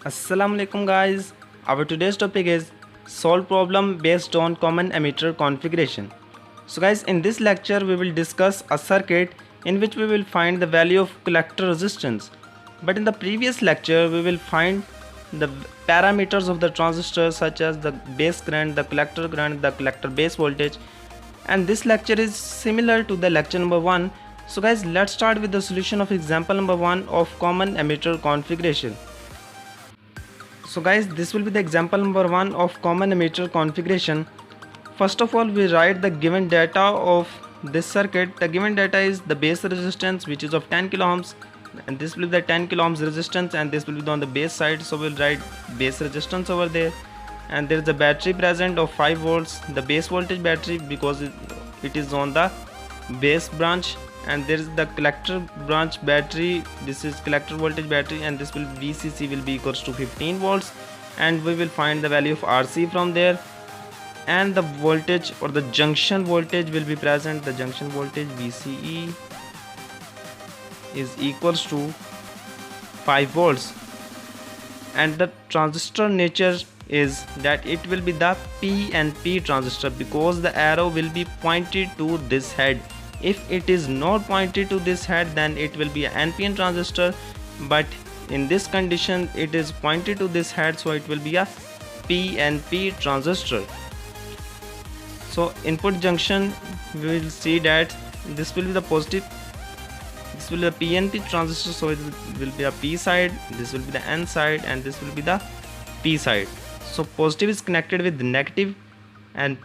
Assalamualaikum guys. Our today's topic is solve problem based on common emitter configuration. So guys, in this lecture we will discuss a circuit in which we will find the value of collector resistance. But in the previous lecture we will find the parameters of the transistor such as the base current, the collector base voltage, and this lecture is similar to the lecture number 1. So guys, let's start with the solution of example number 1 of common emitter configuration. So guys, this will be the example number 1 of common emitter configuration. First of all, we write the given data of this circuit. The given data is the base resistance, which is of 10 kilo ohms, and this will be the 10 kilo ohms resistance, and this will be on the base side, so we'll write base resistance over there. And there is a battery present of 5 volts, the base voltage battery, because it is on the base branch. And there is the collector branch battery, this is collector voltage battery, and this will VCC will be equals to 15 volts, and we will find the value of RC from there. And the voltage or the junction voltage will be present. The junction voltage VCE is equals to 5 volts, and the transistor nature is that it will be the PNP transistor, because the arrow will be pointed to this head. If it is not pointed to this head, then it will be an NPN transistor, but in this condition it is pointed to this head, so it will be a PNP transistor. So input junction, we will see that this will be the positive, this will be the PNP transistor, so it will be a P side, this will be the N side, and this will be the P side. So positive is connected with negative, and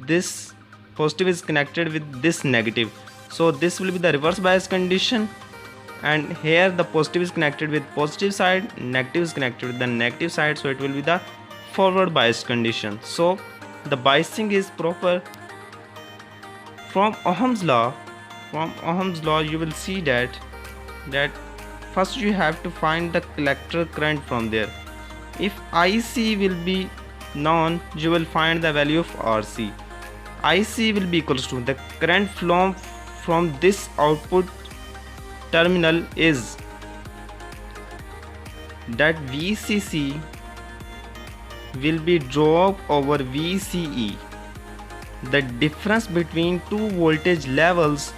this positive is connected with this negative, so this will be the reverse bias condition. And here the positive is connected with positive side, negative is connected with the negative side, so it will be the forward bias condition. So the biasing is proper. From Ohm's law, you will see that first you have to find the collector current from there. If IC will be known, you will find the value of RC. IC will be equals to the current flow from this output terminal is that VCC will be drop over VCE. The difference between two voltage levels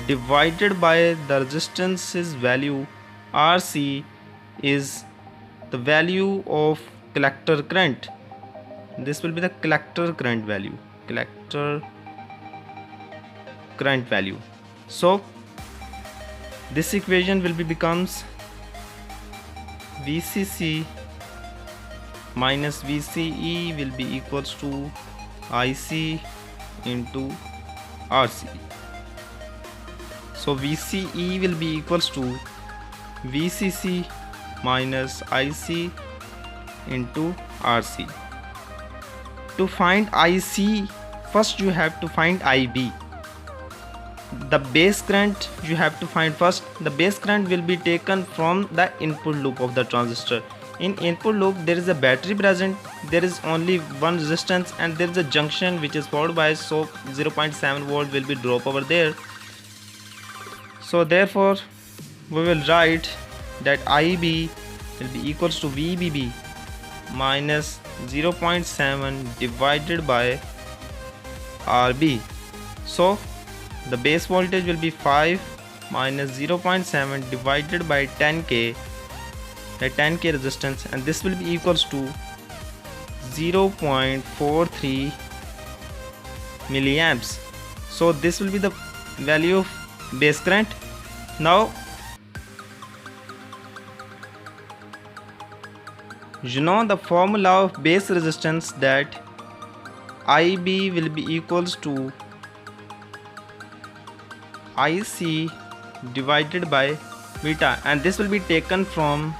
divided by the resistance's value RC is the value of collector current. This will be the collector current value. So this equation will be becomes VCC minus VCE will be equals to IC into RC. So VCE will be equals to VCC minus IC into RC. To find IC, first you have to find IB. The base current you have to find first. The base current will be taken from the input loop of the transistor. In input loop there is a battery present, there is only one resistance, and there is a junction which is forward bias, so 0.7 volt will be drop over there. So therefore we will write that IB will be equals to VBB minus 0.7 divided by RB. So the base voltage will be 5 minus 0.7 divided by 10k, the 10k resistance, and this will be equals to 0.43 milliamps. So this will be the value of base current. Now you know the formula of base resistance, that IB will be equals to IC divided by beta, and this will be taken from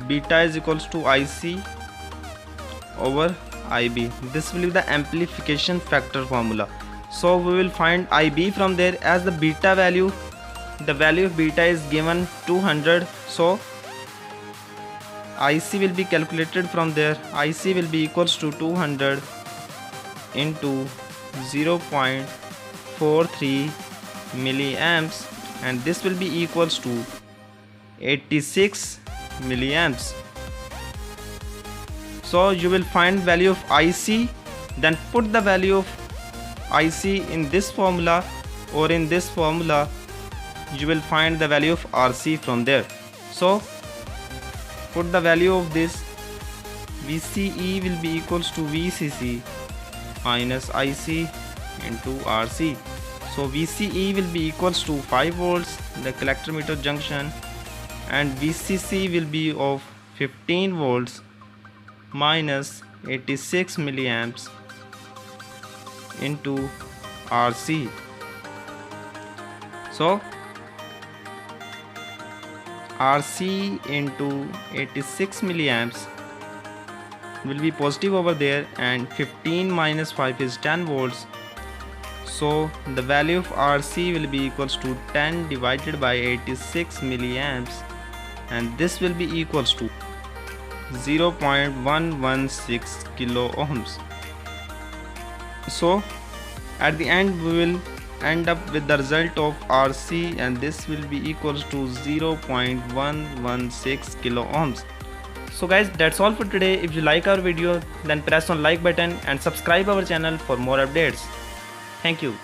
beta is equals to IC over IB. This will be the amplification factor formula. So we will find IB from there. As the beta value, the value of beta is given 200, so IC will be calculated from there. IC will be equals to 200 into 0.43 milliamps, and this will be equals to 86 milliamps. So you will find value of IC, then put the value of IC in this formula, or in this formula you will find the value of RC from there. So put the value of this. VCE will be equals to VCC minus IC into RC. So VCE will be equals to 5 volts, the collector meter junction, and VCC will be of 15 volts minus 86 milliamps into RC. So RC into 86 milliamps will be positive over there, and 15 minus 5 is 10 volts. So the value of RC will be equals to 10 divided by 86 milliamps, and this will be equals to 0.116 kilo ohms. So at the end we will end up with the result of RC, and this will be equals to 0.116 kilo ohms. So guys, that's all for today. If you like our video, then press on like button and subscribe our channel for more updates. Thank you.